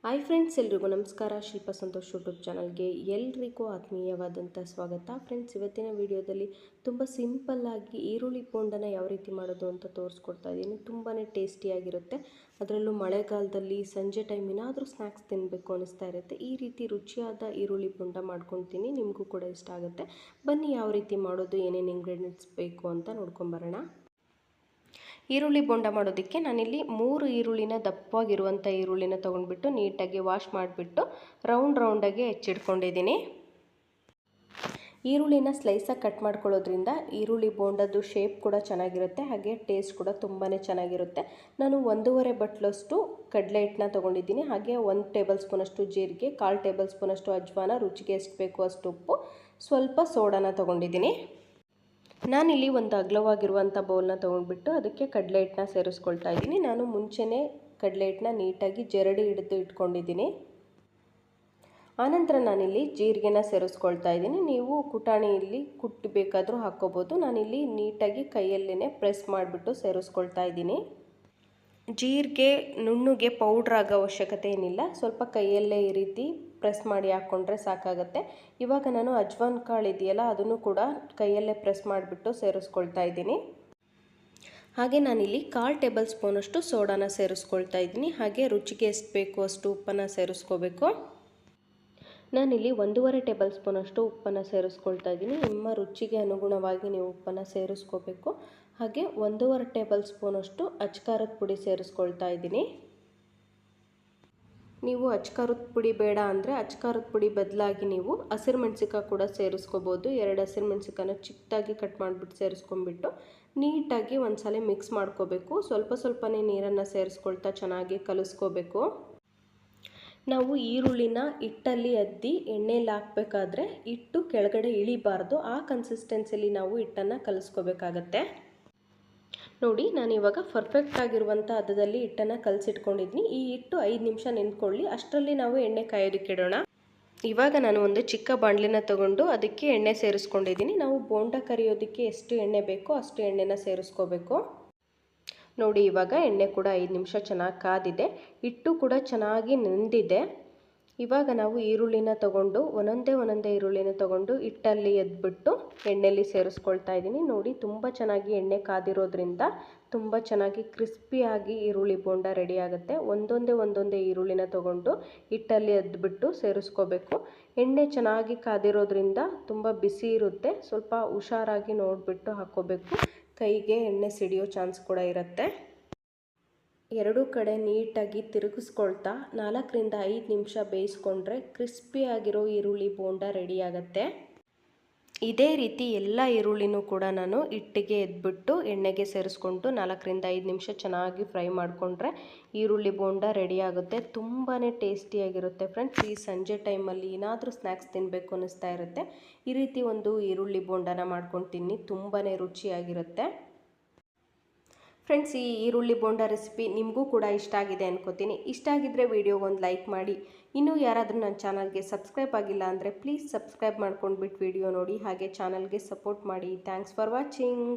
Hi friends, ಎಲ್ರಿಗೂ ನಮಸ್ಕಾರ. ಶಿಲ್ಪ Santosh YouTube ಚಾನಲ್ಗೆ ಎಲ್ರಿಗೂ ಆತ್ಮೀಯವಾದಂಥ ಸ್ವಾಗತ. ಫ್ರೆಂಡ್ಸ್, ಇವತ್ತಿನ ವಿಡಿಯೋದಲ್ಲಿ ತುಂಬ ಸಿಂಪಲ್ಲಾಗಿ ಈರುಳ್ಳಿ ಬೋಂಡನ ಯಾವ ರೀತಿ ಮಾಡೋದು ಅಂತ ತೋರಿಸ್ಕೊಡ್ತಾ ಇದ್ದೀನಿ. ತುಂಬಾ ಟೇಸ್ಟಿಯಾಗಿರುತ್ತೆ. ಅದರಲ್ಲೂ ಮಳೆಗಾಲದಲ್ಲಿ ಸಂಜೆ ಟೈಮ್ ಏನಾದರೂ ಸ್ನ್ಯಾಕ್ಸ್ ತಿನ್ನಬೇಕು ಅನ್ನಿಸ್ತಾ ಇರುತ್ತೆ. ಈ ರೀತಿ ರುಚಿಯಾದ ಈರುಳ್ಳಿ ಬೋಂಡ ಮಾಡ್ಕೊತೀನಿ. ನಿಮಗೂ ಕೂಡ ಇಷ್ಟ ಆಗುತ್ತೆ. ಬನ್ನಿ ಯಾವ ರೀತಿ ಮಾಡೋದು, ಏನೇನು ಇಂಗ್ರೀಡಿಯೆಂಟ್ಸ್ ಬೇಕು ಅಂತ ನೋಡ್ಕೊಂಬರೋಣ. ಈರುಳ್ಳಿ ಬೋಂಡ ಮಾಡೋದಕ್ಕೆ ನಾನಿಲ್ಲಿ 3 ಈರುಳ್ಳಿನ, ದಪ್ಪವಾಗಿರುವಂಥ ಈರುಳ್ಳಿನ ತೊಗೊಂಡ್ಬಿಟ್ಟು ನೀಟಾಗಿ ವಾಶ್ ಮಾಡಿಬಿಟ್ಟು ರೌಂಡಾಗಿ ಹೆಚ್ಚಿಟ್ಕೊಂಡಿದ್ದೀನಿ. ಈರುಳ್ಳಿನ ಸ್ಲೈಸಾಗಿ ಕಟ್ ಮಾಡ್ಕೊಳ್ಳೋದ್ರಿಂದ ಈರುಳ್ಳಿ ಬೋಂಡದ್ದು ಶೇಪ್ ಕೂಡ ಚೆನ್ನಾಗಿರುತ್ತೆ, ಹಾಗೆ ಟೇಸ್ಟ್ ಕೂಡ ತುಂಬಾ ಚೆನ್ನಾಗಿರುತ್ತೆ. ನಾನು 1.5 ಬಟ್ಲಷ್ಟು ಕಡಲೆ ಹಿಟ್ಟನ್ನ ತೊಗೊಂಡಿದ್ದೀನಿ. ಹಾಗೆ 1 ಟೇಬಲ್ ಸ್ಪೂನಷ್ಟು ಜೀರಿಗೆ, 1/4 ಟೇಬಲ್ ಸ್ಪೂನಷ್ಟು ಅಜ್ವಾನ, ರುಚಿಗೆ ಎಷ್ಟು ಬೇಕು ಅಷ್ಟು ಉಪ್ಪು, ಸ್ವಲ್ಪ ಸೋಡಾನ ತೊಗೊಂಡಿದ್ದೀನಿ. ನಾನಿಲ್ಲಿ ಒಂದು ಅಗಲವಾಗಿರುವಂಥ ಬೌಲ್ನ ತೊಗೊಂಡ್ಬಿಟ್ಟು ಅದಕ್ಕೆ ಕಡಲೆ ಹಿಟ್ಟನ್ನ ಸೇರಿಸ್ಕೊಳ್ತಾ ಇದ್ದೀನಿ. ನಾನು ಮುಂಚೆನೇ ಕಡಲೆ ಹಿಟ್ಟನ್ನ ನೀಟಾಗಿ ಜರಡಿ ಹಿಡಿದು ಇಟ್ಕೊಂಡಿದ್ದೀನಿ. ಆನಂತರ ನಾನಿಲ್ಲಿ ಜೀರಿಗೆನ ಸೇರಿಸ್ಕೊಳ್ತಾ ಇದ್ದೀನಿ. ನೀವು ಕುಟಾಣಿಯಲ್ಲಿ ಕುಟ್ಟಿ ಬೇಕಾದರೂ ಹಾಕ್ಕೋಬೋದು. ನಾನಿಲ್ಲಿ ನೀಟಾಗಿ ಕೈಯಲ್ಲೇ ಪ್ರೆಸ್ ಮಾಡಿಬಿಟ್ಟು ಸೇರಿಸ್ಕೊಳ್ತಾ ಇದ್ದೀನಿ. ಜೀರಿಗೆ ನುಣ್ಣಗೆ ಪೌಡ್ರ್ ಆಗೋ ಅವಶ್ಯಕತೆ ಏನಿಲ್ಲ, ಸ್ವಲ್ಪ ಕೈಯಲ್ಲೇ ಈ ರೀತಿ ಪ್ರೆಸ್ ಮಾಡಿ ಹಾಕ್ಕೊಂಡ್ರೆ ಸಾಕಾಗುತ್ತೆ. ಇವಾಗ ನಾನು ಅಜ್ವಾನ್ ಕಾಳು ಇದೆಯಲ್ಲ, ಅದನ್ನು ಕೂಡ ಕೈಯಲ್ಲೇ ಪ್ರೆಸ್ ಮಾಡಿಬಿಟ್ಟು ಸೇರಿಸ್ಕೊಳ್ತಾ ಇದ್ದೀನಿ. ಹಾಗೆ ನಾನಿಲ್ಲಿ 1/4 ಟೇಬಲ್ ಸ್ಪೂನಷ್ಟು ಸೋಡಾನ ಸೇರಿಸ್ಕೊಳ್ತಾ ಇದ್ದೀನಿ. ಹಾಗೆ ರುಚಿಗೆ ಎಷ್ಟು ಬೇಕು ಅಷ್ಟು ಉಪ್ಪನ್ನು ಸೇರಿಸ್ಕೋಬೇಕು. ನಾನಿಲ್ಲಿ 1.5 ಟೇಬಲ್ ಸ್ಪೂನಷ್ಟು ಉಪ್ಪನ್ನು ಸೇರಿಸ್ಕೊಳ್ತಾ ಇದ್ದೀನಿ. ನಿಮ್ಮ ರುಚಿಗೆ ಅನುಗುಣವಾಗಿ ನೀವು ಉಪ್ಪನ್ನು ಸೇರಿಸ್ಕೋಬೇಕು. ಹಾಗೆ 1.5 ಟೇಬಲ್ ಸ್ಪೂನಷ್ಟು ಅಚ್ಕಾರದ ಪುಡಿ ಸೇರಿಸ್ಕೊಳ್ತಾ ಇದ್ದೀನಿ. ನೀವು ಅಚ್ಕಾರದ ಪುಡಿ ಬೇಡ ಅಂದರೆ ಅಚ್ಕಾರದ ಪುಡಿ ಬದಲಾಗಿ ನೀವು ಹಸಿರು ಮೆಣಸಿಕಾಯಿ ಕೂಡ ಸೇರಿಸ್ಕೋಬೋದು. 2 ಹಸಿರು ಮೆಣಸಿಕಾಯನ್ನ ಚಿಕ್ಕದಾಗಿ ಕಟ್ ಮಾಡಿಬಿಟ್ಟು ಸೇರಿಸ್ಕೊಂಡ್ಬಿಟ್ಟು ನೀಟಾಗಿ ಒಂದ್ಸಲ ಮಿಕ್ಸ್ ಮಾಡ್ಕೋಬೇಕು. ಸ್ವಲ್ಪನೇ ನೀರನ್ನು ಸೇರಿಸ್ಕೊಳ್ತಾ ಚೆನ್ನಾಗಿ ಕಲಿಸ್ಕೋಬೇಕು. ನಾವು ಈರುಳ್ಳಿನ ಹಿಟ್ಟಲ್ಲಿ ಅದ್ದಿ ಎಣ್ಣೆಯಲ್ಲಿ ಹಾಕಬೇಕಾದ್ರೆ ಹಿಟ್ಟು ಕೆಳಗಡೆ ಇಳಿಬಾರ್ದು. ಆ ಕನ್ಸಿಸ್ಟೆನ್ಸಿಲಿ ನಾವು ಹಿಟ್ಟನ್ನು ಕಲಿಸ್ಕೋಬೇಕಾಗತ್ತೆ. ನೋಡಿ, ನಾನಿವಾಗ ಪರ್ಫೆಕ್ಟ್ ಆಗಿರುವಂಥ ಹದದಲ್ಲಿ ಹಿಟ್ಟನ್ನು ಕಲಸಿಟ್ಕೊಂಡಿದ್ದೀನಿ. ಈ ಹಿಟ್ಟು 5 ನಿಮಿಷ ನೆನ್ಕೊಳ್ಳಿ. ಅಷ್ಟರಲ್ಲಿ ನಾವು ಎಣ್ಣೆ ಕಾಯೋದಕ್ಕೆ ಇಡೋಣ. ಇವಾಗ ನಾನು ಒಂದು ಚಿಕ್ಕ ಬಾಣಲಿನ ತಗೊಂಡು ಅದಕ್ಕೆ ಎಣ್ಣೆ ಸೇರಿಸ್ಕೊಂಡಿದ್ದೀನಿ. ನಾವು ಬೋಂಡ ಕರಿಯೋದಕ್ಕೆ ಎಷ್ಟು ಎಣ್ಣೆ ಬೇಕೋ ಅಷ್ಟು ಎಣ್ಣೆನ ಸೇರಿಸ್ಕೋಬೇಕು. ನೋಡಿ, ಇವಾಗ ಎಣ್ಣೆ ಕೂಡ 5 ನಿಮಿಷ ಚೆನ್ನಾಗಿ ಕಾದಿದೆ. ಹಿಟ್ಟು ಕೂಡ ಚೆನ್ನಾಗಿ ನೆಂದಿದೆ. ಇವಾಗ ನಾವು ಈರುಳ್ಳಿನ ತಗೊಂಡು ಒಂದೊಂದೇ ಈರುಳ್ಳಿನ ತಗೊಂಡು ಹಿಟ್ಟಲ್ಲಿ ಎದ್ಬಿಟ್ಟು ಎಣ್ಣೆಯಲ್ಲಿ ಸೇರಿಸ್ಕೊಳ್ತಾ ಇದ್ದೀನಿ. ನೋಡಿ, ತುಂಬ ಚೆನ್ನಾಗಿ ಎಣ್ಣೆ ಕಾದಿರೋದ್ರಿಂದ ತುಂಬ ಚೆನ್ನಾಗಿ ಕ್ರಿಸ್ಪಿಯಾಗಿ ಈರುಳ್ಳಿ ಬೋಂಡ ರೆಡಿ ಆಗುತ್ತೆ. ಒಂದೊಂದೇ ಈರುಳ್ಳಿನ ತಗೊಂಡು ಹಿಟ್ಟಲ್ಲಿ ಎದ್ಬಿಟ್ಟು ಸೇರಿಸ್ಕೋಬೇಕು. ಎಣ್ಣೆ ಚೆನ್ನಾಗಿ ಕಾದಿರೋದ್ರಿಂದ ತುಂಬ ಬಿಸಿ ಇರುತ್ತೆ. ಸ್ವಲ್ಪ ಹುಷಾರಾಗಿ ನೋಡಿಬಿಟ್ಟು ಹಾಕ್ಕೋಬೇಕು. ಕೈಗೆ ಎಣ್ಣೆ ಸಿಡಿಯೋ ಚಾನ್ಸ್ ಕೂಡ ಇರುತ್ತೆ. 2 ಕಡೆ ನೀಟಾಗಿ ತಿರುಗಿಸ್ಕೊಳ್ತಾ 4ರಿಂದ 5 ನಿಮಿಷ ಬೇಯಿಸ್ಕೊಂಡ್ರೆ ಕ್ರಿಸ್ಪಿಯಾಗಿರೋ ಈರುಳ್ಳಿ ಬೋಂಡ ರೆಡಿ ಆಗುತ್ತೆ. ಇದೇ ರೀತಿ ಎಲ್ಲ ಈರುಳ್ಳಿನೂ ಕೂಡ ನಾನು ಹಿಟ್ಟಿಗೆ ಎದ್ಬಿಟ್ಟು ಎಣ್ಣೆಗೆ ಸೇರಿಸ್ಕೊಂಡು 4ರಿಂದ 5 ನಿಮಿಷ ಚೆನ್ನಾಗಿ ಫ್ರೈ ಮಾಡಿಕೊಂಡ್ರೆ ಈರುಳ್ಳಿ ಬೋಂಡ ರೆಡಿ ಆಗುತ್ತೆ. ತುಂಬಾ ಟೇಸ್ಟಿಯಾಗಿರುತ್ತೆ ಫ್ರೆಂಡ್ಸ್. ಈ ಸಂಜೆ ಟೈಮಲ್ಲಿ ಏನಾದರೂ ಸ್ನ್ಯಾಕ್ಸ್ ತಿನ್ನಬೇಕು ಅನ್ನಿಸ್ತಾ ಇರುತ್ತೆ, ಈ ರೀತಿ ಒಂದು ಈರುಳ್ಳಿ ಬೋಂಡನ ಮಾಡ್ಕೊಂಡು ತಿನ್ನಿ, ತುಂಬಾ ರುಚಿಯಾಗಿರುತ್ತೆ. ಫ್ರೆಂಡ್ಸ್, ಈ ಈರುಳ್ಳಿ ಬೋಂಡ ರೆಸಿಪಿ ನಿಮಗೂ ಕೂಡ ಇಷ್ಟ ಆಗಿದೆ ಅನ್ಕೋತೀನಿ. ಇಷ್ಟ ಆಗಿದ್ದರೆ ವಿಡಿಯೋಗೊಂದು ಲೈಕ್ ಮಾಡಿ. ಇನ್ನೂ ಯಾರಾದರೂ ನನ್ನ ಚಾನಲ್ಗೆ ಸಬ್ಸ್ಕ್ರೈಬ್ ಆಗಿಲ್ಲ ಅಂದರೆ ಪ್ಲೀಸ್ ಸಬ್ಸ್ಕ್ರೈಬ್ ಮಾಡ್ಕೊಂಡ್ಬಿಟ್ಟು ವಿಡಿಯೋ ನೋಡಿ. ಹಾಗೆ ಚಾನಲ್ಗೆ ಸಪೋರ್ಟ್ ಮಾಡಿ. Thanks for watching.